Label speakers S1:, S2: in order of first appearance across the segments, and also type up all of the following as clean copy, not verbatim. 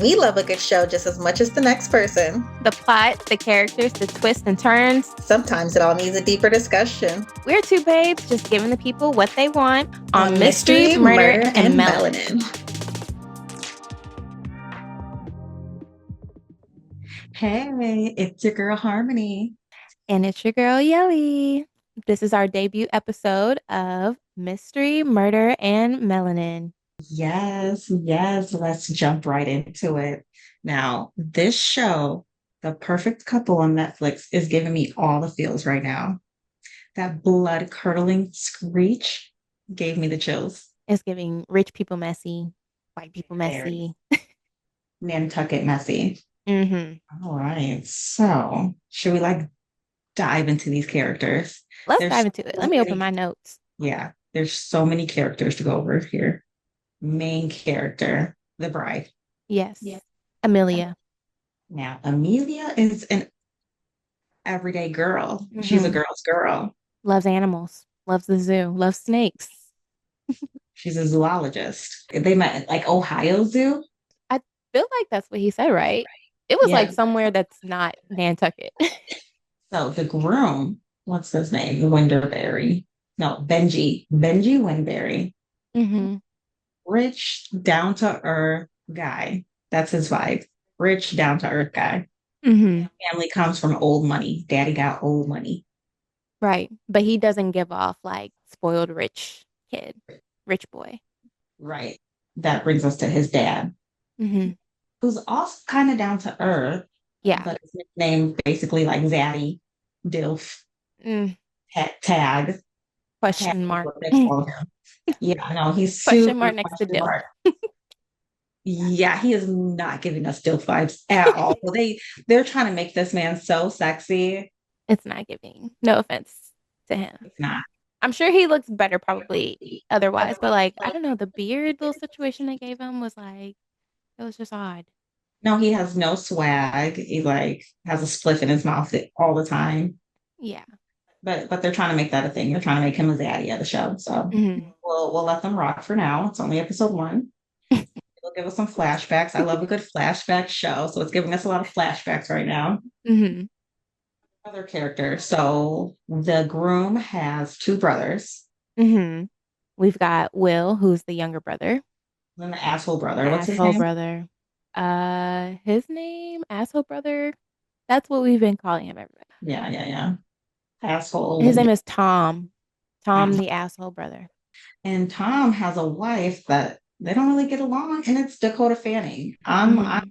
S1: We love a good show just as much as the next person.
S2: The plot, the characters, the twists and turns.
S1: Sometimes it all needs a deeper discussion.
S2: We're two babes just giving the people what they want
S1: On Mystery, Murder, and Melanin. Hey, it's your girl Harmony.
S2: And it's your girl Yelly. This is our debut episode of Mystery, Murder, and Melanin.
S1: Yes, let's jump right into it. Now, this show, The Perfect Couple on Netflix, is giving me all the feels right now. That blood curdling screech gave me the chills.
S2: It's giving rich people messy, white people messy.
S1: Nantucket messy.
S2: Mm-hmm.
S1: All right. So, should we dive into these characters?
S2: Let's dive into it. Let me open my notes.
S1: Yeah, there's so many characters to go over here. Main character, the bride.
S2: Yes. Amelia.
S1: Now, Amelia is an everyday girl. Mm-hmm. She's a girl's girl.
S2: Loves animals. Loves the zoo. Loves snakes.
S1: She's a zoologist. They met at Ohio Zoo.
S2: I feel like that's what he said, right? It was somewhere that's not Nantucket.
S1: So the groom, what's his name? Winterberry. No, Benji Winberry.
S2: Mm-hmm.
S1: Rich, down to earth guy. That's his vibe. Rich, down to earth guy.
S2: Mm-hmm.
S1: Family comes from old money. Daddy got old money.
S2: Right. But he doesn't give off spoiled rich kid, rich boy.
S1: Right. That brings us to his dad.
S2: Mm-hmm.
S1: Who's also kind of down to earth.
S2: Yeah.
S1: But his nickname basically Zaddy, Dilf, Tag.
S2: Question mark.
S1: Yeah, no, he's
S2: question mark next to Dilf.
S1: Yeah, he is not giving us Dilf vibes at all. They're trying to make this man so sexy.
S2: It's not giving. No offense to him.
S1: It's not.
S2: I'm sure he looks better probably otherwise, but I don't know, the beard little situation they gave him was it was just odd.
S1: No, he has no swag. He has a spliff in his mouth all the time.
S2: Yeah.
S1: But they're trying to make that a thing. They're trying to make him a zaddy of the show. So we'll let them rock for now. It's only episode 1. It'll give us some flashbacks. I love a good flashback show. So it's giving us a lot of flashbacks right now.
S2: Mm-hmm.
S1: Other characters. So the groom has 2 brothers.
S2: Mm-hmm. We've got Will, who's the younger brother.
S1: Then the asshole brother. What's his name?
S2: Asshole brother. His name, asshole brother. That's what we've been calling him, everybody.
S1: Yeah. Asshole.
S2: His name is Tom. Tom, the asshole brother.
S1: And Tom has a wife that they don't really get along, and it's Dakota Fanning. I'm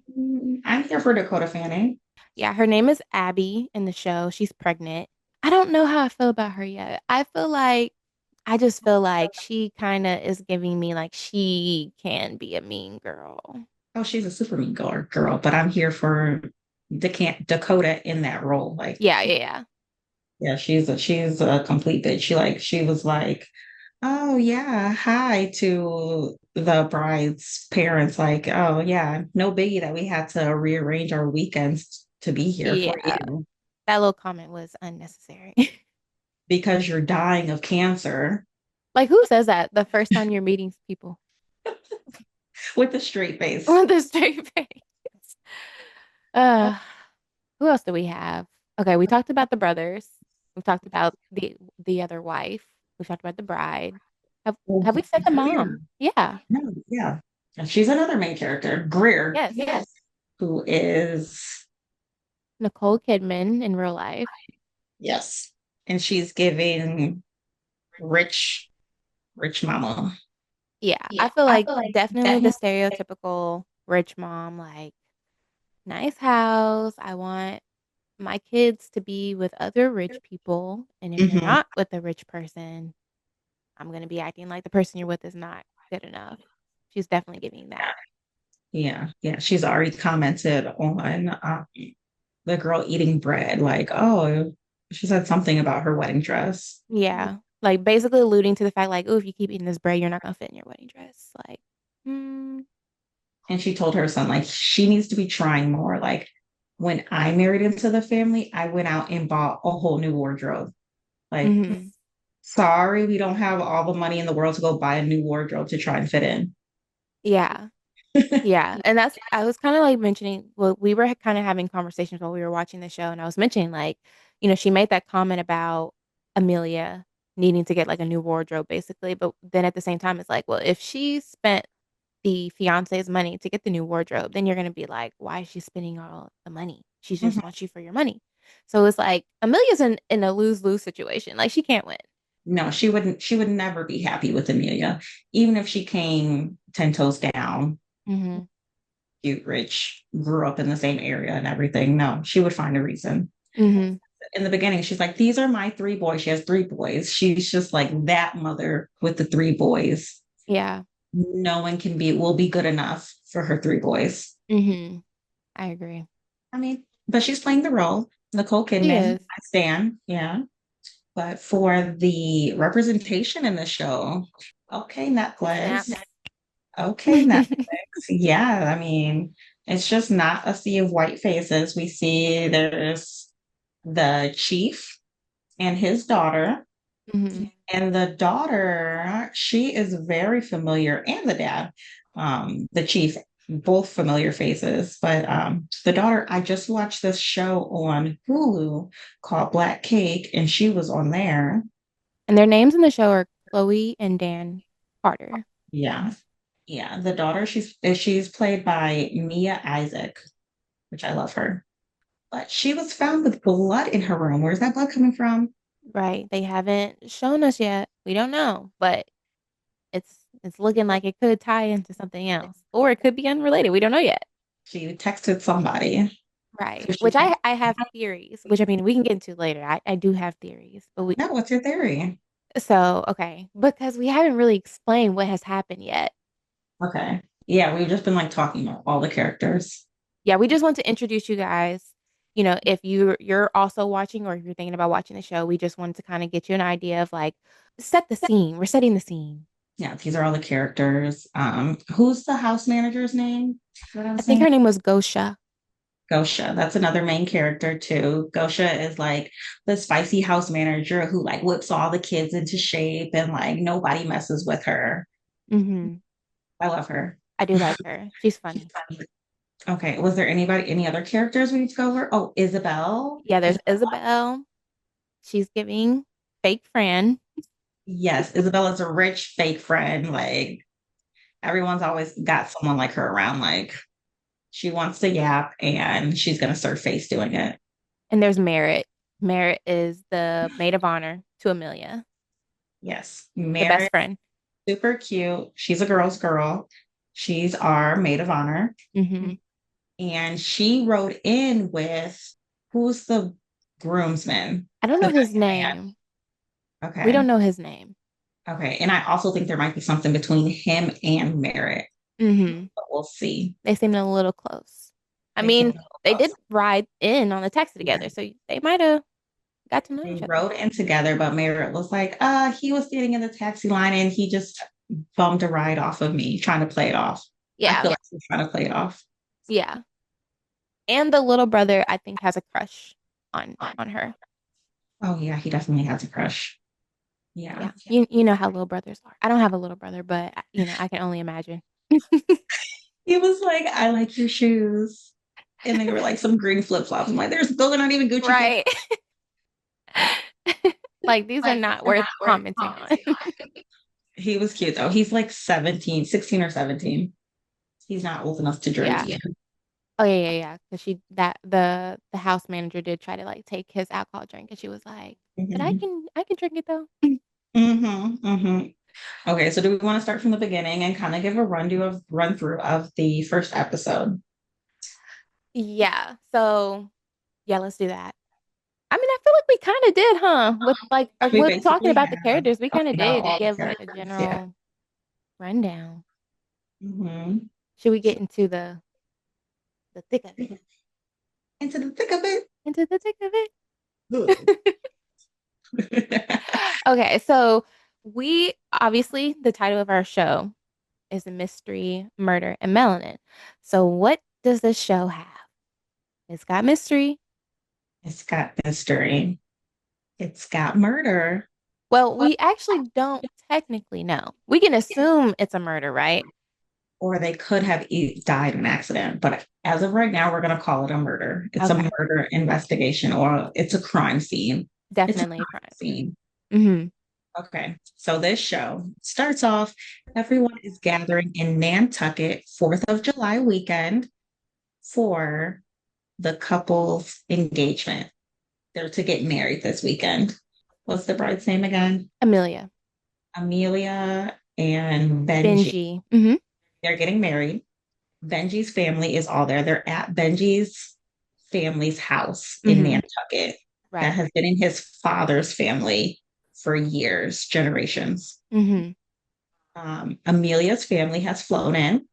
S1: here for Dakota Fanning.
S2: Yeah, her name is Abby in the show. She's pregnant. I don't know how I feel about her yet. I just feel like she kind of is giving me she can be a mean girl.
S1: Oh, she's a super mean girl, but I'm here for Dakota in that role.
S2: Yeah.
S1: Yeah, she's a complete bitch. She was like, oh yeah, hi to the bride's parents. Oh yeah, no biggie that we had to rearrange our weekends to be here for you.
S2: That little comment was unnecessary.
S1: Because you're dying of cancer.
S2: Who says that the first time you're meeting people?
S1: With a straight face.
S2: With a straight face. Who else do we have? Okay, we talked about the brothers. We've talked about the other wife. We've talked about the bride. Have we said the mom? Yeah.
S1: Yeah. And she's another main character, Greer.
S2: Yes.
S1: Who is
S2: Nicole Kidman in real life.
S1: Yes. And she's giving rich mama.
S2: Yeah. I feel like definitely the stereotypical rich mom, nice house. I want my kids to be with other rich people. And if you're not with a rich person, I'm going to be acting like the person you're with is not good enough. She's definitely giving that.
S1: Yeah. She's already commented on the girl eating bread. She said something about her wedding dress.
S2: Yeah. Basically alluding to the fact oh, if you keep eating this bread, you're not going to fit in your wedding dress.
S1: And she told her son, she needs to be trying more. When I married into the family, I went out and bought a whole new wardrobe. Sorry, we don't have all the money in the world to go buy a new wardrobe to try and fit in.
S2: Yeah. Yeah, and that's I was kind of like mentioning, well, we were kind of having conversations while we were watching the show, and I was mentioning like, she made that comment about Amelia needing to get like a new wardrobe basically, but then at the same time it's like, well, if she spent the fiance's money to get the new wardrobe, then you're going to be like, why is she spending all the money? She just
S1: Mhm.
S2: wants you for your money. So it's like Amelia's in a lose-lose situation. Like she can't win.
S1: No, she would never be happy with Amelia, even if she came 10 toes down,
S2: Hmm.
S1: cute, rich, grew up in the same area and everything. No, she would find a reason.
S2: Hmm.
S1: In the beginning, she's like, these are my three boys. She has three boys. She's just like that mother with the three boys.
S2: Yeah.
S1: No one will be good enough for her three boys.
S2: Hmm. I agree.
S1: I mean, but she's playing the role. Nicole
S2: She
S1: Kidman,
S2: is.
S1: I stand, yeah. But for the representation in the show, okay, Netflix.
S2: Snaps.
S1: Okay, Netflix. Yeah, I mean, it's just not a sea of white faces. We see there's the chief and his daughter.
S2: Hmm.
S1: And the daughter, she is very familiar, and the chief, both familiar faces. But the daughter, I just watched this show on Hulu called Black Cake, and she was on there.
S2: And their names in the show are Chloe and Dan Carter.
S1: Yeah. Yeah. The daughter, she's played by Mia Isaac, which I love her. But she was found with blood in her room. Where's that blood coming from?
S2: Right. They haven't shown us yet. We don't know, but it's looking like it could tie into something else, or it could be unrelated. We don't know yet.
S1: She texted somebody.
S2: Right.
S1: Who she
S2: Which
S1: texted.
S2: I have theories, which I mean we can get into later. I do have theories, but we
S1: No, what's your theory?
S2: so okay because we haven't really explained what has happened yet.
S1: Okay. Yeah, we've just been like talking about all the characters.
S2: Yeah, we just want to introduce you guys. If you're also watching or if you're thinking about watching the show, we just wanted to kind of get you an idea of like set the scene. We're setting the scene.
S1: Yeah, these are all the characters. Who's the house manager's name that I
S2: I
S1: was
S2: think
S1: saying?
S2: her name was Gosha.
S1: Gosha. That's another main character too. Gosha is like the spicy house manager who like whips all the kids into shape and like nobody messes with her.
S2: Hmm.
S1: I love her.
S2: I do like her. She's funny.
S1: Okay. Was there any other characters we need to go over? Oh, Isabel.
S2: Yeah, there's Isabel. She's giving fake friend.
S1: Yes, Isabel is a rich fake friend. Like everyone's always got someone like her around. Like she wants to yap and she's gonna serve face doing it.
S2: And there's Merritt. Merritt is the maid of honor to Amelia,
S1: Yes.
S2: the best
S1: Mary,
S2: friend.
S1: super cute. She's a girl's girl. She's our maid of honor.
S2: Hmm.
S1: And she rode in with who's the groomsman?
S2: I don't
S1: The
S2: know
S1: best
S2: his
S1: man.
S2: name. We
S1: Okay.
S2: don't know his name.
S1: Okay. And I also think there might be something between him and Merritt,
S2: Hmm.
S1: but we'll see.
S2: They seem a little close. I
S1: They seem a
S2: mean,
S1: little
S2: they did
S1: close.
S2: ride in on the taxi
S1: Yeah.
S2: together, so they might have got to know
S1: They
S2: each other.
S1: rode in together, but Merritt was like, he was sitting in the taxi line and he just bummed a ride off of me, trying to play it off. I
S2: Yeah,
S1: feel like he's trying to play it off.
S2: yeah. And the little brother, I think, has a crush on her.
S1: Oh yeah, he definitely has a crush. Yeah.
S2: Yeah, you know how little brothers are. I don't have a little brother, but I can only imagine.
S1: He was like, I like your shoes. And they were like some green flip-flops. I'm like, those are not even Gucci flip.
S2: Right. Like these are not worth commenting on.
S1: He was cute though. He's like 17, 16 or 17. He's not old enough to drink
S2: Yeah.
S1: yet.
S2: Oh yeah, yeah, yeah. Because she that the house manager did try to like take his alcohol drink, and she was like, "But
S1: Mm-hmm.
S2: I can drink it though."
S1: Mm-hmm. Mm-hmm. Okay, so do we want to start from the beginning and kind of give a run through of the first episode?
S2: Yeah. So yeah, let's do that. I mean, I feel like we kind of did, huh? With like
S1: We
S2: with talking
S1: basically
S2: about the
S1: have
S2: characters, we kind
S1: talked
S2: of
S1: about
S2: did
S1: all the
S2: give like a
S1: characters. Yeah.
S2: general rundown.
S1: Mm-hmm.
S2: Should we get into the thick of it?
S1: Into the thick of it.
S2: Into the thick of
S1: Ugh.
S2: it. Okay, so we obviously the title of our show is a mystery, murder, and melanin. So what does this show have? It's got mystery.
S1: It's got mystery. It's got murder.
S2: Well, we actually don't technically know. We can assume it's a murder, right?
S1: or they could have died in an accident. But as of right now, we're going to call it a murder. It's a
S2: Okay.
S1: murder investigation, or it's a crime scene. It's a
S2: Definitely a
S1: crime
S2: crime.
S1: scene.
S2: Mm-hmm.
S1: Okay. So this show starts off, everyone is gathering in Nantucket, 4th of July weekend for the couple's engagement. They're to get married this weekend. What's the bride's name again?
S2: Amelia.
S1: Amelia and Benji.
S2: Benji. Mm-hmm.
S1: They're getting married. Benji's family is all there. They're at Benji's family's house in
S2: Mm-hmm.
S1: Nantucket that
S2: Right.
S1: has been in his father's family for years, generations.
S2: Mm-hmm.
S1: Amelia's family has flown in.
S2: Her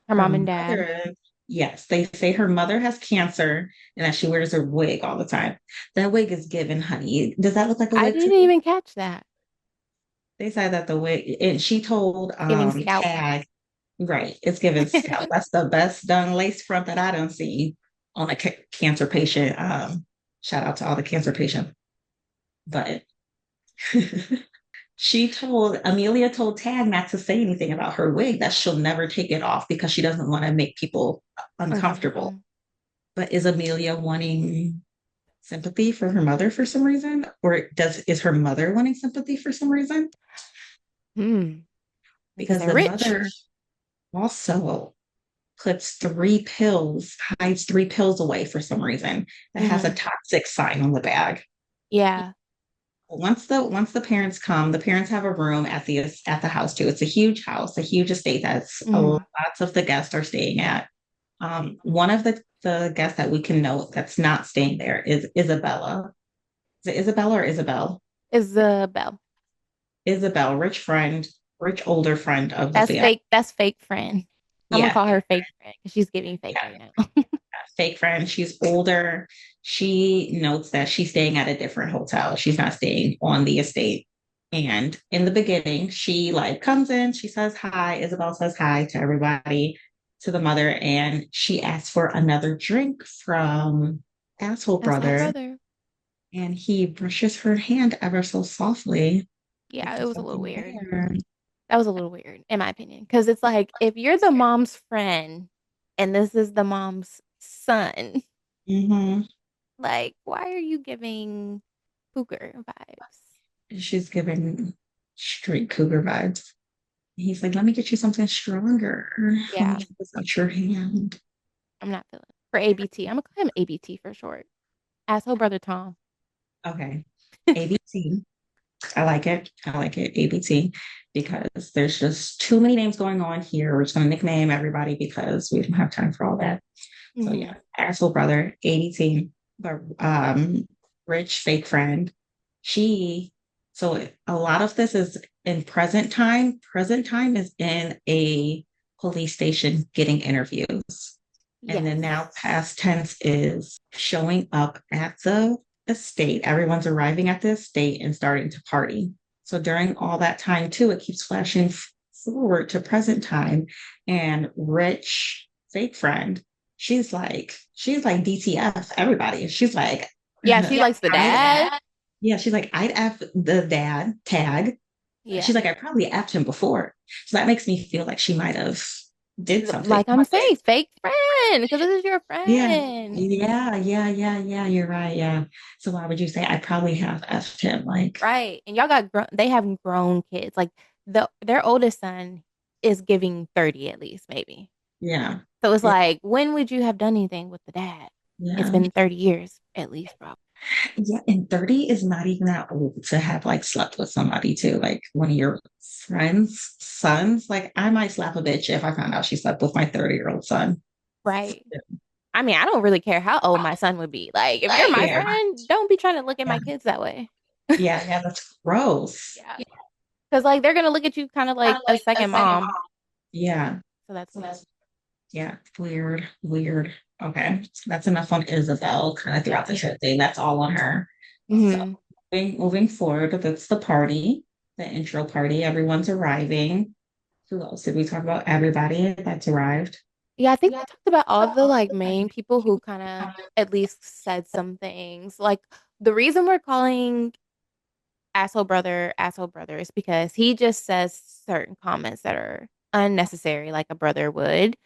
S1: Her
S2: mom and dad.
S1: mother, yes, they say her mother has cancer and that she wears a wig all the time. That wig is given, honey. Does that look like a
S2: I
S1: wig to
S2: didn't
S1: you?
S2: even catch that.
S1: They said that the wig, and she told
S2: It's giving scalp.
S1: Tag, right, it's given scalp. That's the best done lace front that I don't see on a cancer patient. Shout out to all the cancer patients. But Amelia told Tag not to say anything about her wig, that she'll never take it off because she doesn't want to make people uncomfortable.
S2: Uncomfortable.
S1: But is Amelia wanting sympathy for her mother for some reason? Or is her mother wanting sympathy for some reason?
S2: Hmm. Because
S1: Because
S2: they're
S1: the
S2: rich.
S1: mother also hides 3 pills away for some reason that has a
S2: Mm-hmm.
S1: toxic sign on the bag.
S2: Yeah.
S1: Once the parents come, the parents have a room at the house too. It's a huge house, a huge estate that's
S2: Mm-hmm.
S1: lots of the guests are staying at. One of the guests that we can note that's not staying there is Isabella. Is it Isabella or Isabel?
S2: Isabel.
S1: Isabel, rich older friend of the
S2: That's
S1: family.
S2: fake. That's fake friend. I'm gonna
S1: Yeah,
S2: call her fake friend because she's giving fake
S1: yeah,
S2: right now.
S1: fake friend. She's older. She notes that she's staying at a different hotel. She's not staying on the estate. And in the beginning, she like comes in, she says hi. Isabel says hi to everybody, to the mother, and she asks for another drink from asshole
S2: That's whole
S1: brother.
S2: brother.
S1: And he brushes her hand ever so softly. Like
S2: Yeah, it
S1: there's
S2: was a little
S1: something
S2: weird.
S1: there.
S2: That was a little weird, in my opinion, because it's like if you're the mom's friend and this is the mom's son,
S1: Mm-hmm.
S2: like why are you giving cougar vibes?
S1: She's giving straight cougar vibes. He's like, let me get you something stronger. Let me
S2: Yeah,
S1: get this out your hand.
S2: I'm not feeling it. For ABT. I'm gonna call him ABT for short. Asshole brother Tom.
S1: Okay. ABC. I like it. I like it. ABT. Because there's just too many names going on here. We're just going to nickname everybody because we don't have time for all that. So
S2: Hmm.
S1: yeah, asshole brother, ABT, but rich fake friend. She, so a lot of this is in present time. Present time is in a police station getting interviews. And then
S2: Yes.
S1: now past tense is showing up at the estate. Everyone's arriving at the estate and starting to party. So during all that time too, it keeps flashing forward to present time. And rich fake friend, she's like DTF everybody. She's like,
S2: Yeah, she likes the dad.
S1: yeah, she's like, I'd F the dad Tag.
S2: Yeah.
S1: She's like, I probably F'd him before. So that makes me feel like she might have did something.
S2: Like I'm saying, fake friend, because this is your
S1: Yeah.
S2: friend.
S1: Yeah. You're right. Yeah. So why would you say I probably have F'd him? Like,
S2: Right. And y'all got they have grown kids. Like their oldest son is giving 30 at least, maybe.
S1: yeah.
S2: So it's
S1: Yeah.
S2: like, when would you have done anything with the dad? It's
S1: Yeah.
S2: been 30 years at least, probably.
S1: Yeah. And 30 is not even that old to have like slept with somebody too. Like one of your friends' sons. Like I might slap a bitch if I found out she slept with my 30-year-old son.
S2: Right. I mean, I don't really care how old my son would be. Like, if you're my
S1: Yeah.
S2: friend, don't be trying to look at
S1: Yeah.
S2: my kids that way.
S1: Yeah. That's gross.
S2: Yeah. Because, like, they're going to look at you kind of like a second mom.
S1: Yeah.
S2: So that's weird.
S1: Yeah. Weird. Okay. That's enough on Isabel kind of throughout the show thing. That's all on her. So
S2: Hmm.
S1: moving forward, that's the party, the intro party. Everyone's arriving. Who else did we talk about? Everybody that's arrived.
S2: Yeah, I think we talked about all of the like main people who kind of at least said some things. Like, the reason we're calling asshole brother is because he just says certain comments that are unnecessary, like a brother would.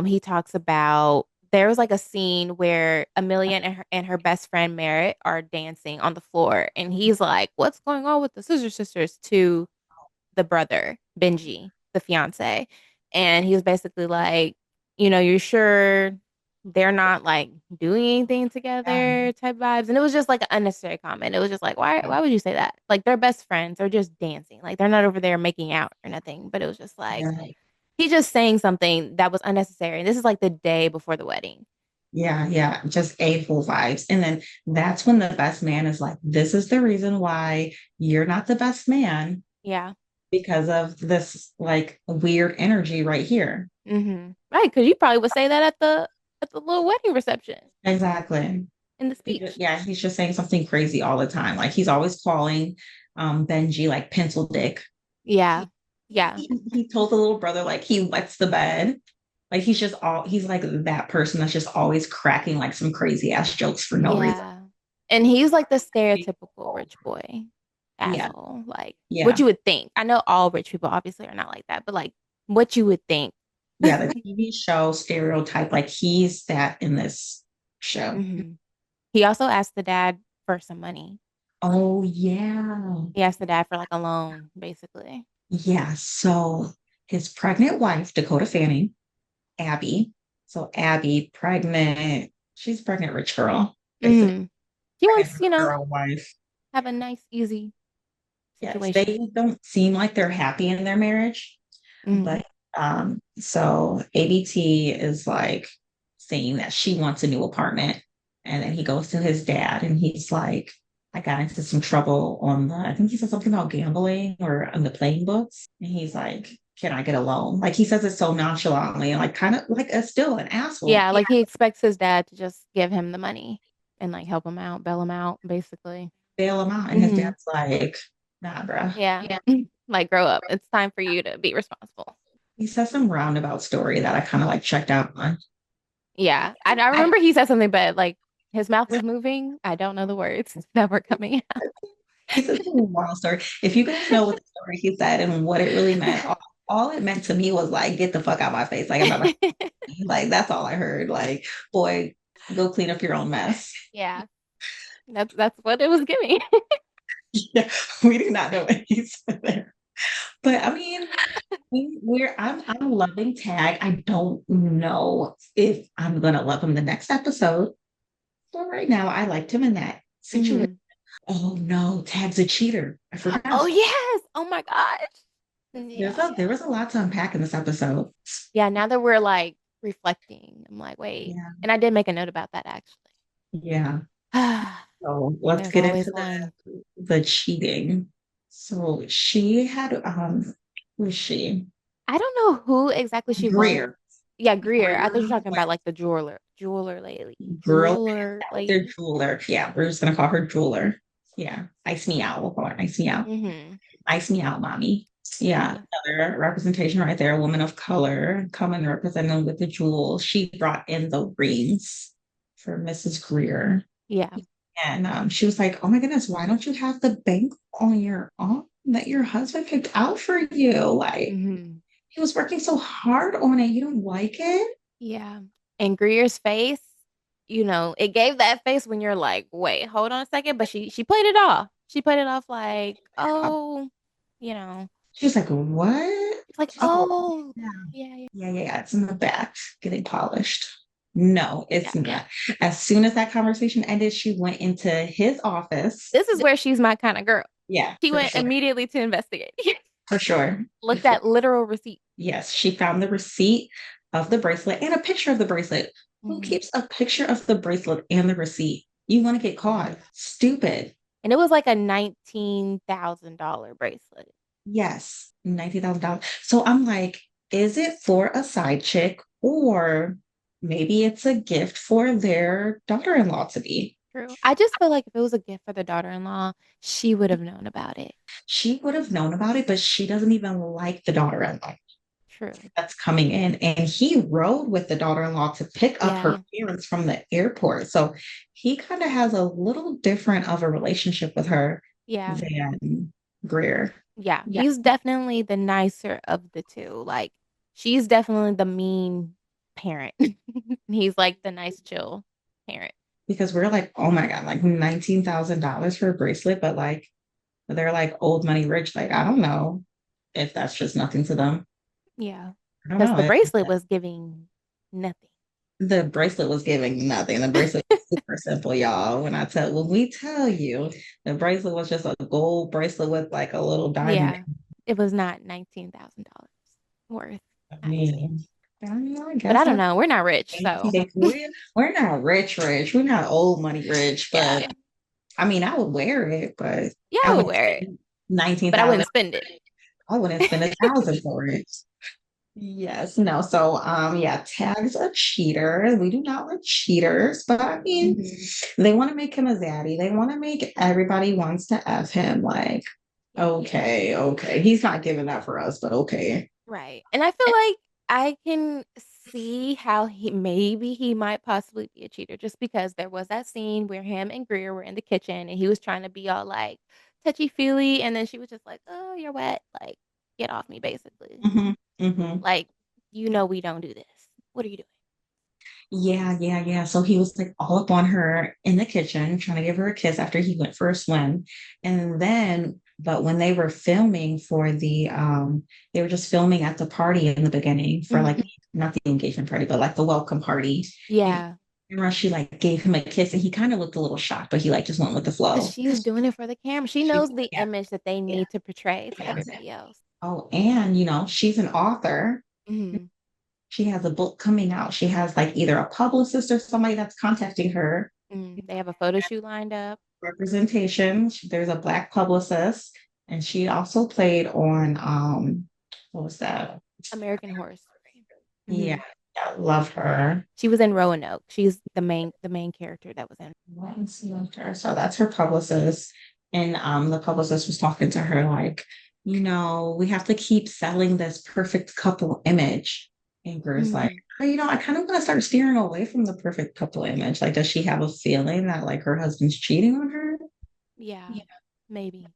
S2: He talks about there was like a scene where Amelia and her best friend Merritt are dancing on the floor, and he's like, "What's going on with the Scissor Sisters?" to the brother, Benji, the fiance. And he was basically like, you're sure they're not like doing anything together type vibes. And it was just like an unnecessary comment. It was just like, why would you say that? Like they're best friends. They're just dancing. Like they're not over there making out or nothing. But it was just like
S1: Yeah.
S2: he's just saying something that was unnecessary. And this is like the day before the wedding.
S1: Yeah, yeah, just A-full vibes. And then that's when the best man is like, this is the reason why you're not the best man
S2: Yeah.
S1: because of this like weird energy right here.
S2: Right. Because you probably would say that at the little wedding reception
S1: Exactly.
S2: in the speech.
S1: Yeah, he's just saying something crazy all the time. Like he's always calling Benji like pencil dick.
S2: Yeah.
S1: He,
S2: Yeah.
S1: he told the little brother like he wets the bed. Like he's like that person that's just always cracking like some crazy ass jokes for no reason.
S2: Yeah. And he's like the stereotypical rich boy
S1: Yeah,
S2: asshole. Like what
S1: yeah.
S2: you would think. I know all rich people obviously are not like that, but like what you would think.
S1: Yeah, the TV show stereotype, like he's that in this show.
S2: hmm He also asked the dad for some money.
S1: Oh yeah.
S2: He asked the dad for like a loan, basically.
S1: Yeah. So his pregnant wife, Dakota Fanning, Abby. So Abby, pregnant, she's pregnant rich girl, basically.
S2: hmm He
S1: Pregnant
S2: wants,
S1: rich girl wife.
S2: have a nice, easy
S1: Yes,
S2: situation.
S1: they don't seem like they're happy in their marriage.
S2: hmm
S1: But so ABT is like saying that she wants a new apartment. And then he goes to his dad and he's like, I got into some trouble on I think he said something about gambling or on the playing books. And he's like, can I get a loan? Like he says it so nonchalantly and like kind of like a still an asshole.
S2: Yeah,
S1: Yeah.
S2: like he expects his dad to just give him the money and like help him out, bail him out, basically.
S1: Bail him out. And his
S2: hmm
S1: dad's like, nah, bruh.
S2: Yeah. Like grow up. It's time for you to be responsible.
S1: He says some roundabout story that I kind of like checked out on.
S2: Yeah. I remember he said something, but like his mouth was moving. I don't know the words that were coming
S1: He says a wild story. If you guys know what the story he said and what it really meant,
S2: out.
S1: all it meant to me was like, get the fuck out my face. Like I'm not like that's all I heard. Like, boy, go clean up your own mess.
S2: Yeah. That's what it was giving.
S1: Yeah, we do not know what he said there. But I mean, I'm loving Tag. I don't know if I'm gonna love him the next episode. So right now, I liked him in that situation.
S2: hmm
S1: Oh no, Tag's a cheater. I
S2: Oh
S1: forgot.
S2: yes. Oh my gosh. Yeah.
S1: There was a lot to unpack in this episode.
S2: Yeah, now that we're like reflecting, I'm like, wait.
S1: Yeah.
S2: And I did make a note about that actually.
S1: Yeah. So let's
S2: There's
S1: get
S2: always
S1: into
S2: one.
S1: the cheating. So she had who was she?
S2: I don't know who exactly she was.
S1: Greer.
S2: Yeah, Greer. I thought you were
S1: Greer,
S2: talking about like the jeweler lady.
S1: girl,
S2: Jeweler
S1: their
S2: lady.
S1: jeweler. Yeah, we're just gonna call her jeweler. Yeah. Ice me out. We'll call her ice me out.
S2: hmm
S1: Ice me out, mommy. Yeah,
S2: Yeah.
S1: another representation right there. A woman of color coming representing with the jewels. She brought in the rings for Mrs. Greer.
S2: Yeah.
S1: And she was like, "Oh my goodness, why don't you have the bank on your arm that your husband picked out for you? Like
S2: hmm
S1: he was working so hard on it. You don't like it?"
S2: Yeah. And Greer's face, it gave that face when you're like, wait, hold on a second. But she played it off. She played it off like, oh, you know,
S1: She was like, "What?"
S2: it's like,
S1: Oh,
S2: oh,
S1: yeah,
S2: yeah, yeah,
S1: yeah. It's in the back, getting polished. No,
S2: yeah.
S1: it's not. As soon as that conversation ended, she went into his office.
S2: This is where she's my kind of girl.
S1: Yeah,
S2: She
S1: for
S2: went
S1: sure,
S2: immediately to investigate.
S1: for sure.
S2: Looked at literal receipt.
S1: Yes, she found the receipt of the bracelet and a picture of the bracelet. Who
S2: Mhm.
S1: keeps a picture of the bracelet and the receipt? You want to get caught. Stupid.
S2: And it was like a $19,000 bracelet.
S1: Yes, $90,000. So I'm like, is it for a side chick or maybe it's a gift for their daughter-in-law to be?
S2: True. I just feel like if it was a gift for the daughter-in-law, she would have known about it.
S1: She would have known about it, but she doesn't even like the daughter-in-law
S2: True.
S1: that's coming in. And he rode with the daughter-in-law to pick up her
S2: Yeah.
S1: parents from the airport. So he kind of has a little different of a relationship with her
S2: Yeah.
S1: than Greer.
S2: Yeah, he's definitely the nicer of the two. Like, she's definitely the mean parent. He's like the nice, chill parent.
S1: Because we're like, oh my God, like $19,000 for a bracelet, but like they're like old money rich. Like, I don't know if that's just nothing to them.
S2: Yeah,
S1: I don't
S2: because the
S1: know.
S2: bracelet was giving nothing.
S1: The bracelet was giving nothing. The bracelet was super simple, y'all. When we tell you the bracelet was just a gold bracelet with like a little diamond.
S2: Yeah, it was not $19,000 worth,
S1: I
S2: I would say.
S1: mean, I don't know. I
S2: But I
S1: guess
S2: don't
S1: that's
S2: know. We're not rich, so
S1: we're not rich, rich. We're not old money rich,
S2: yeah,
S1: but I mean, I would wear it, but
S2: yeah,
S1: I
S2: I would
S1: wouldn't
S2: wear it,
S1: spend nineteen
S2: but I
S1: thousand.
S2: wouldn't spend it.
S1: I wouldn't spend 1,000 for it. Yes, no. So, yeah, Tag's a cheater. We do not like cheaters, but I mean, they want to make him a zaddy. They want to make everybody wants to F him. Like,
S2: Yeah.
S1: okay, okay. He's not giving that for us, but okay.
S2: Right. And I feel like I can see how he might possibly be a cheater just because there was that scene where him and Greer were in the kitchen and he was trying to be all like touchy feely and then she was just like, "Oh, you're wet." Like, get off me basically.
S1: Hmm. Hmm.
S2: Like, we don't do this. What are you doing?
S1: Yeah, yeah, yeah. So he was like all up on her in the kitchen, trying to give her a kiss after he went for a swim. And then, but when they were filming for they were just filming at the party in the beginning for like
S2: Mhm.
S1: not the engagement party, but like the welcome party. And
S2: Yeah,
S1: remember she like gave him a kiss and he kind of looked a little shocked, but he like just went with the
S2: cuz
S1: flow.
S2: she's doing it for the camera. She
S1: She,
S2: knows the
S1: yeah,
S2: image that they
S1: yeah,
S2: need to portray to
S1: yeah.
S2: everybody else.
S1: Oh, and she's an author.
S2: Mhm.
S1: She has a book coming out. She has like either a publicist or somebody that's contacting her
S2: They have a photo shoot lined up.
S1: representation. There's a black publicist, and she also played on what was that?
S2: American Horror Story.
S1: Yeah,
S2: Mhm.
S1: I love her.
S2: She was in Roanoke. She's the main character that was in.
S1: Once loved her. So that's her publicist. And the publicist was talking to her like, we have to keep selling this perfect couple image. And Gru's like,
S2: Mhm.
S1: oh, I kind of want to start steering away from the perfect couple image. Like, does she have a feeling that like her husband's cheating on her?
S2: Yeah, maybe.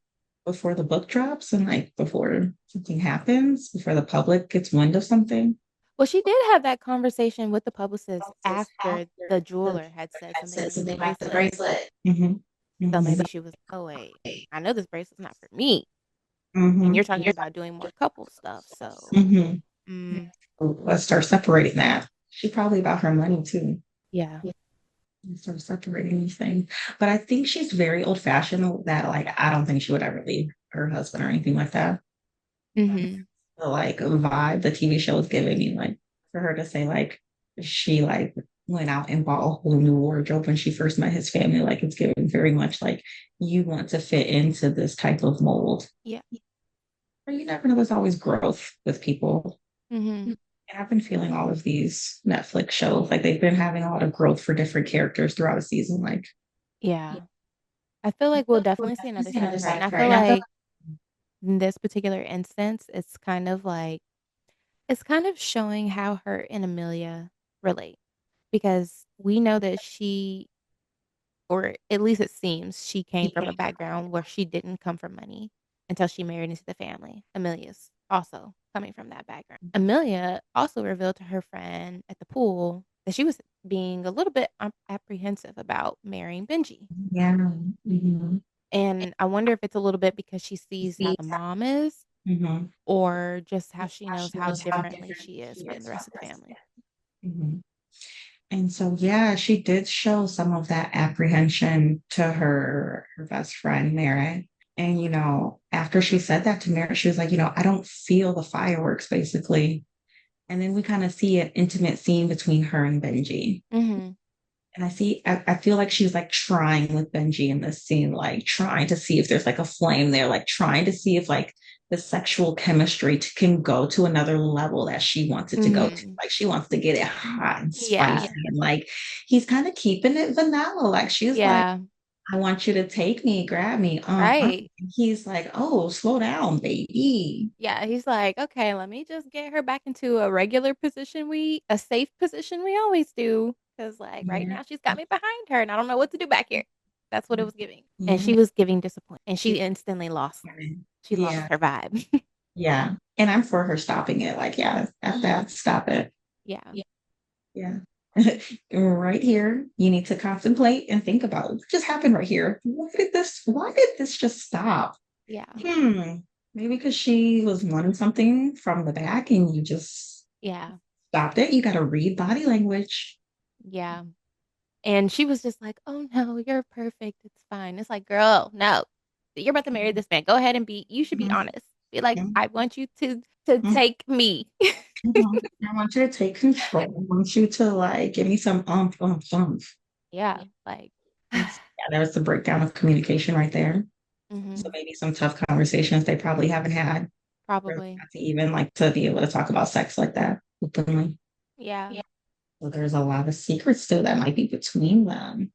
S1: Before the book drops and like before something happens, before the public gets wind of something.
S2: Well, she did have that conversation with the publicist after the jeweler had said something about the bracelet.
S1: Hmm.
S2: So
S1: Hmm.
S2: maybe she was, "Oh wait, I know this bracelet's not for me, and
S1: Hmm.
S2: you're talking about doing more couple stuff." So,
S1: Hmm.
S2: mm,
S1: Let's start separating that. She probably about her money too.
S2: yeah.
S1: Let's start separating these things. But I think she's very old fashioned that like I don't think she would ever leave her husband or anything like that.
S2: Mhm.
S1: The like vibe the TV show is giving me, like for her to say like she like went out and bought a whole new wardrobe when she first met his family, like it's given very much like you want to fit into this type of mold.
S2: Yeah.
S1: Or you never know, there's always growth with people.
S2: Mhm.
S1: And I've been feeling all of these Netflix shows, like they've been having a lot of growth for different characters throughout a season. Like,
S2: Yeah. I feel like we'll definitely see another side of her, and I feel like in this particular instance, it's kind of showing how her and Amelia relate because we know that or at least it seems she came from a background where she didn't come from money until she married into the family. Amelia's also coming from that background. Amelia also revealed to her friend at the pool that she was being a little bit apprehensive about marrying Benji.
S1: yeah. Hmm.
S2: And I wonder if it's a little bit because she sees how the mom is
S1: Hmm.
S2: or just how she knows how differently she is from the rest of the family.
S1: Hmm. And so, yeah, she did show some of that apprehension to her best friend, Merritt. And, after she said that to Merritt, she was like, I don't feel the fireworks, basically. And then we kind of see an intimate scene between her and Benji.
S2: Mhm.
S1: And I feel like she's like trying with Benji in this scene, like trying to see if there's like a flame there, like trying to see if like the sexual chemistry can go to another level that she wants it to go to.
S2: Mhm.
S1: Like she wants to get it hot and spicy.
S2: Yeah.
S1: And like he's kind of keeping it vanilla. Like she's like,
S2: Yeah.
S1: I want you to take me, grab me.
S2: Right.
S1: He's like, oh, slow down, baby.
S2: Yeah, he's like, "Okay, let me just get her back into a safe position we always do, because like right
S1: Yeah.
S2: now she's got me behind her and I don't know what to do back here." That's what it was giving. And
S1: Yeah.
S2: she was giving disappointment, and she
S1: She,
S2: instantly lost. She lost
S1: yeah.
S2: her vibe.
S1: Yeah. And I'm for her stopping it. Like, yeah, at that, stop it.
S2: Yeah.
S1: Yeah. Right here, you need to contemplate and think about what just happened right here. Why did this just stop?
S2: Yeah.
S1: Hmm. Maybe because she was wanting something from the back and you just
S2: Yeah.
S1: stopped it. You got to read body language.
S2: Yeah. And she was just like, "Oh no, you're perfect. It's fine." It's like, "Girl, no. You're about to marry this man. Go ahead and you should be
S1: Mhm,
S2: honest. Be like,
S1: mhm,
S2: I want you to
S1: mhm,
S2: take me."
S1: mhm. I want you to take control. I want you to like give me some umph.
S2: Yeah, like
S1: Yeah, there's the breakdown of communication right there. So
S2: mhm,
S1: maybe some tough conversations they probably haven't had. For
S2: probably.
S1: not to even like to be able to talk about sex like that openly.
S2: Yeah.
S1: Yeah. So there's a lot of secrets still that might be between them.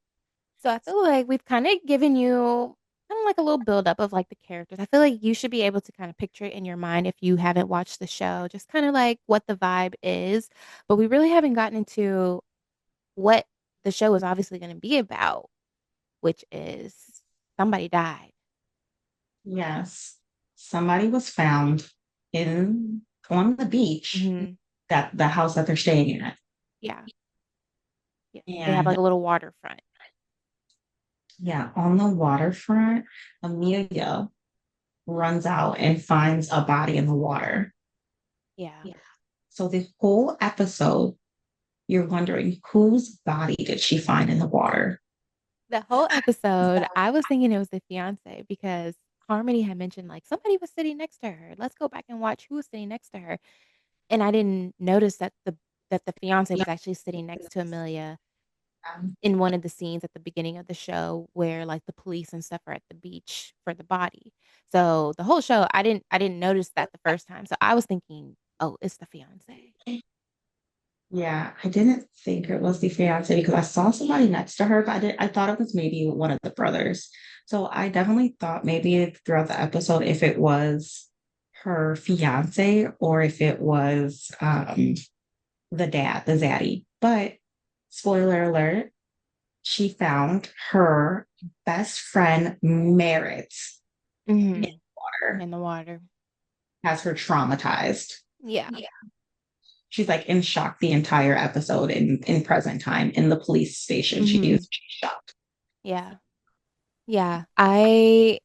S2: So I feel like we've kind of given you kind of like a little buildup of like the characters. I feel like you should be able to kind of picture it in your mind if you haven't watched the show, just kind of like what the vibe is. But we really haven't gotten into what the show is obviously going to be about, which is somebody died.
S1: Yes. Somebody was found in on the beach
S2: Hmm.
S1: that the house that they're staying at.
S2: Yeah. Yeah. They have like
S1: And
S2: a little waterfront.
S1: yeah, on the waterfront, Amelia runs out and finds a body in the water.
S2: Yeah.
S1: Yeah. So the whole episode, you're wondering whose body did she find in the water?
S2: The whole episode, I was thinking it was the fiance because Harmony had mentioned like somebody was sitting next to her. Let's go back and watch who was sitting next to her. And I didn't notice that the fiance
S1: Yeah.
S2: was actually sitting next to Amelia
S1: Um,
S2: in one of the scenes at the beginning of the show where like the police and stuff are at the beach for the body. So the whole show, I didn't notice that the first time. So I was thinking, oh, it's the fiance.
S1: Yeah, I didn't think it was the fiance because I saw somebody next to her, but I thought it was maybe one of the brothers. So I definitely thought maybe throughout the episode if it was her fiance or if it was the dad, the zaddy. But spoiler alert, she found her best friend Merritt in
S2: Hmm.
S1: water,
S2: In the water.
S1: has her traumatized.
S2: Yeah.
S1: She's like in shock the entire episode in present time in the police station.
S2: Hmm.
S1: She's shocked.
S2: Yeah. Yeah. I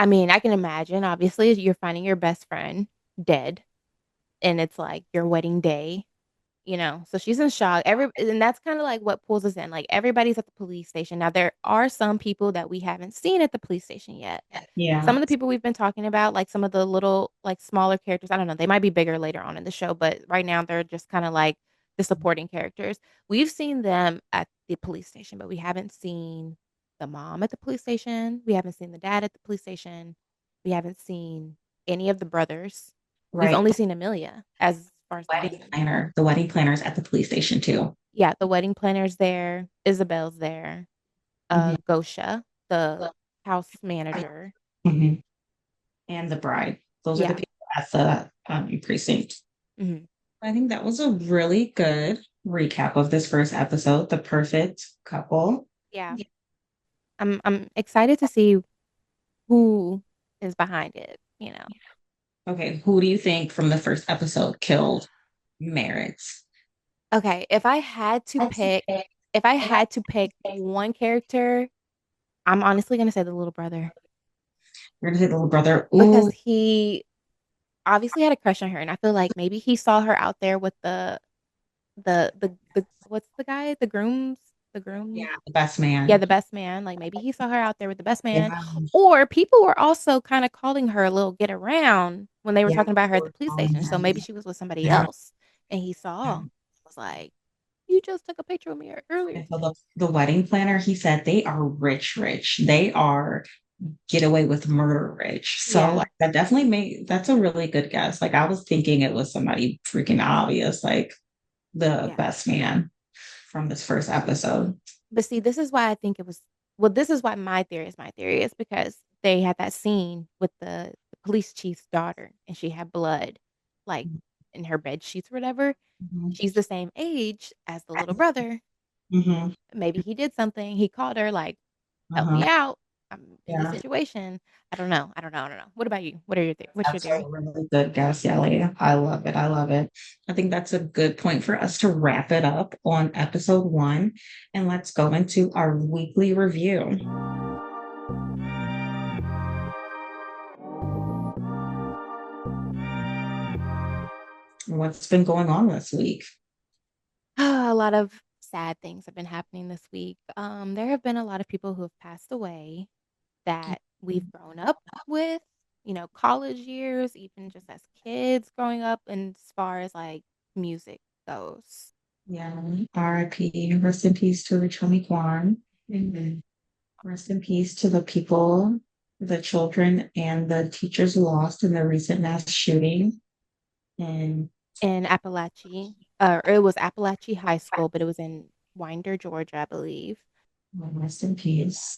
S2: mean, I can imagine obviously you're finding your best friend dead and it's like your wedding day. So she's in shock. And that's kind of like what pulls us in. Like everybody's at the police station. Now there are some people that we haven't seen at the police station yet. Some
S1: Yeah.
S2: of the people we've been talking about, like some of the little like smaller characters, I don't know, they might be bigger later on in the show, but right now they're just kind of like the supporting characters. We've seen them at the police station, but we haven't seen the mom at the police station. We haven't seen the dad at the police station. We haven't seen any of the brothers. We've
S1: Right.
S2: only seen Amelia as far as the
S1: Wedding
S2: husband.
S1: planner. The wedding planner's at the police station too.
S2: Yeah, the wedding planner's there. Isabel's there.
S1: Mhm.
S2: Gosha, the house manager.
S1: Mhm. And the bride. Those are the
S2: Yeah.
S1: people at the precinct.
S2: Hmm.
S1: I think that was a really good recap of this first episode, The Perfect Couple.
S2: Yeah. I'm excited to see who is behind it.
S1: Okay, who do you think from the first episode killed Merritt?
S2: Okay, if I had to pick one character, I'm honestly gonna say the little brother
S1: You're gonna say the little brother.
S2: because
S1: Ooh,
S2: he obviously had a crush on her, and I feel like maybe he saw her out there with the what's the guy? The groom.
S1: yeah, the best
S2: Yeah,
S1: man.
S2: the best man. Like maybe he saw her out there with the best man.
S1: Yeah,
S2: Or people were also kind of calling her a little get around when they were
S1: yeah,
S2: talking about her at the
S1: we're
S2: police
S1: calling
S2: station. So
S1: him.
S2: maybe she was with somebody
S1: Yeah.
S2: else. And he saw, was like, you just took a picture of me earlier
S1: And so
S2: today.
S1: the wedding planner, he said they are rich, rich. They are get away with murder rich. So
S2: Yeah.
S1: like, that definitely that's a really good guess. Like I was thinking it was somebody freaking obvious, like the
S2: Yeah.
S1: best man from this first episode.
S2: But see, this is why I think it was, well, this is why my theory is because they had that scene with the police chief's daughter and she had blood like in her bed sheets or whatever.
S1: Mhm.
S2: She's the same age as the little brother.
S1: Mhm.
S2: Maybe he did something. He called her like, help
S1: Uh-huh.
S2: me out. I'm in this
S1: Yeah.
S2: situation. I don't know. What about you? What's your
S1: That's a
S2: theory?
S1: really good guess, Yelly. I love it. I love it. I think that's a good point for us to wrap it up on episode one. And let's go into our weekly review. What's been going on this week?
S2: A lot of sad things have been happening this week. There have been a lot of people who have passed away that we've grown up with, college years, even just as kids growing up, and as far as like music goes.
S1: Yeah. RIP. Rest in peace to Rich Homie Kwan. Amen. Rest in peace to the people, the children, and the teachers lost in the recent mass shooting. And
S2: In Appalachia, or it was Appalachia High School, but it was in Winder, Georgia, I believe.
S1: rest in peace.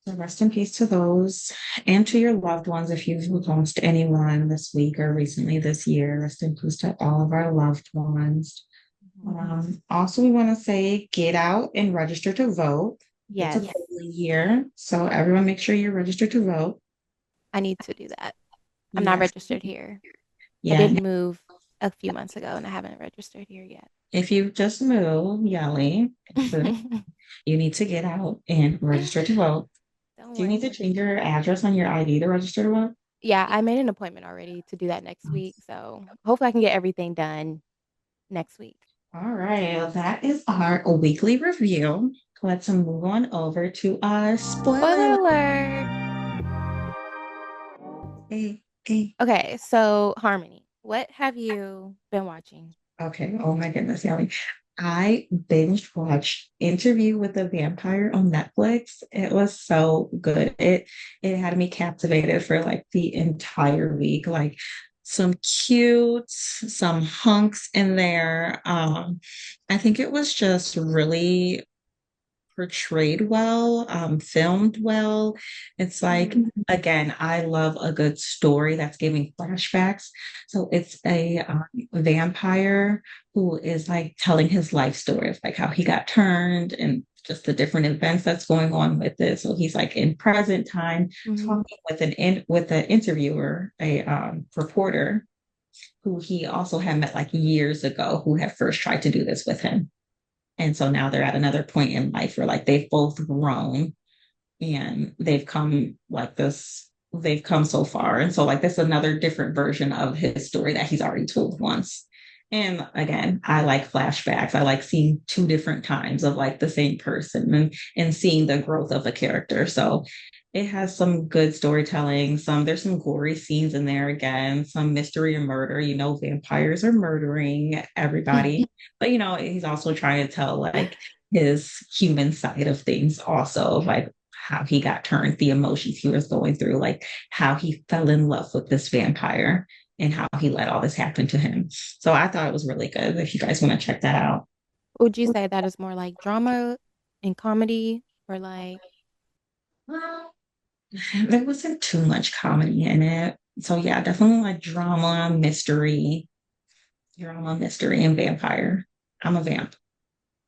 S1: So rest in peace to those and to your loved ones if you've lost anyone this week or recently this year. Rest in peace to all of our loved ones.
S2: Mhm.
S1: Also, we want to say get out and register to vote. It's a
S2: Yes,
S1: polling year, so everyone make sure you're registered to vote.
S2: I need to do that. I'm not
S1: Yes,
S2: registered here. I
S1: yeah.
S2: did move a few months ago and I haven't registered here yet.
S1: If you just moved, Yelly, you need to get out and register to vote.
S2: Don't
S1: Do you need
S2: worry.
S1: to change your address on your ID to register to vote?
S2: Yeah, I made an appointment already to do that next week. So hopefully I can get everything done next week.
S1: All right, well, that is our weekly review. Let's move on over to our spoiler
S2: Spoiler
S1: alert.
S2: alert.
S1: Hey, hey.
S2: Okay, so Harmony, what have you been watching?
S1: Okay, oh my goodness, Ellie. I binge watched Interview with the Vampire on Netflix. It was so good. It had me captivated for like the entire week. Like some cute, some hunks in there. I think it was just really portrayed well, filmed well. It's like, again, I love a good story that's giving flashbacks. So it's a vampire who is like telling his life story of like how he got turned and just the different events that's going on with it. So he's like in present time
S2: Mm-hmm.
S1: talking with with an interviewer, a reporter who he also had met like years ago who had first tried to do this with him. And so now they're at another point in life where like they've both grown and they've come so far. And so like that's another different version of his story that he's already told once. And again, I like flashbacks. I like seeing two different times of like the same person and seeing the growth of a character. So it has some good storytelling. There's some gory scenes in there again, some mystery and murder. Vampires are murdering everybody. But he's also trying to tell like his human side of things also, like how he got turned, the emotions he was going through, like how he fell in love with this vampire and how he let all this happen to him. So I thought it was really good. If you guys want to check that out.
S2: Would you say that is more like drama and comedy or like
S1: Well, there wasn't too much comedy in it. So yeah, definitely like drama, mystery, and vampire. I'm a vamp.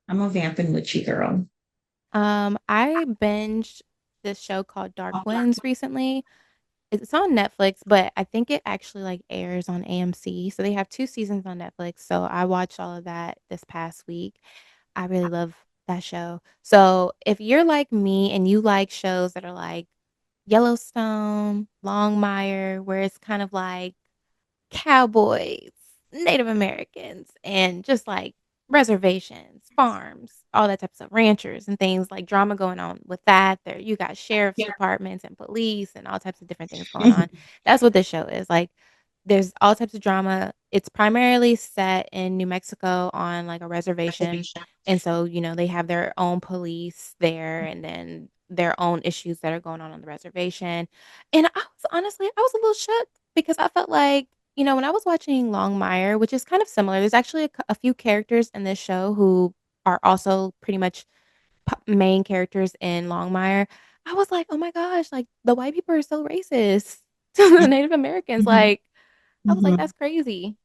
S1: I'm a vamp and witchy girl.
S2: I binged this show called Dark Winds recently. It's on Netflix, but I think it actually like airs on AMC. So they have two seasons on Netflix. So I watched all of that this past week. I really love that show. So if you're like me and you like shows that are like Yellowstone, Longmire, where it's kind of like cowboys, Native Americans, and just like reservations, farms, all that type of stuff, ranchers and things like drama going on with that. There, you got sheriff's departments and police and all types of different things going on. That's what this show is. Like, there's all types of drama. It's primarily set in New Mexico on like a reservation. And so, they have their own police there and then their own issues that are going on the reservation. And I was a little shook because I felt like when I was watching Longmire, which is kind of similar, there's actually a few characters in this show who are also pretty much main characters in Longmire. I was like, oh my gosh, like the white people are so racist to the Native Americans. Like, I was like,
S1: Mhm.
S2: that's crazy.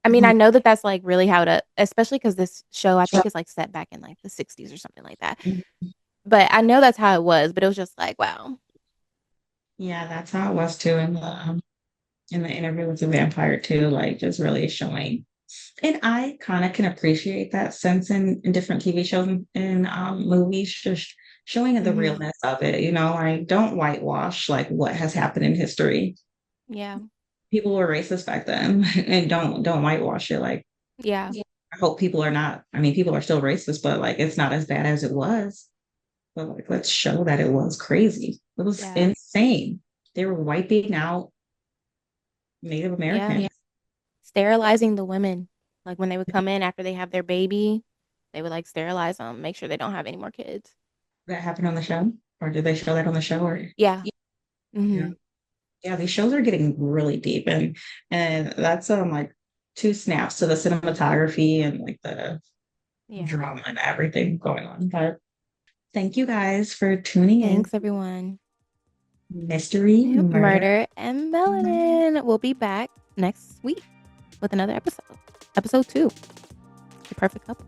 S2: I mean, I
S1: Mhm.
S2: know that that's like really how to, especially because this show I think is like set back in like the 60s or something like that. But I know that's how it was, but it was just like, wow.
S1: Yeah, that's how it was too in the interview with the vampire too, like just really showing. And I kind of can appreciate that sense in different TV shows and movies, just showing the
S2: Mhm.
S1: realness of it, you know, like don't whitewash like what has happened in history.
S2: Yeah.
S1: People were racist back then and don't whitewash it. Like
S2: Yeah.
S1: I hope people are not, I mean, people are still racist, but like it's not as bad as it was. But like let's show that it was crazy. It was
S2: Yeah.
S1: insane. They were wiping out Native
S2: Yeah.
S1: Americans.
S2: Sterilizing the women. Like when they would come in after they have their baby, they would like sterilize them, make sure they don't have any more kids.
S1: That happened on the show? Or did they show that on the show? Or
S2: Yeah.
S1: yeah.
S2: Mhm.
S1: Yeah, these shows are getting really deep and that's like two snaps to the cinematography and like the
S2: Yeah.
S1: drama and everything going on. But thank you guys for tuning in.
S2: Thanks everyone.
S1: Mystery
S2: Yep.
S1: Murder.
S2: Murder and Melanin. We'll be back next week with another episode. Episode 2. The perfect couple.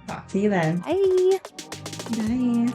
S1: Talk to you then.
S2: Bye.
S1: Bye.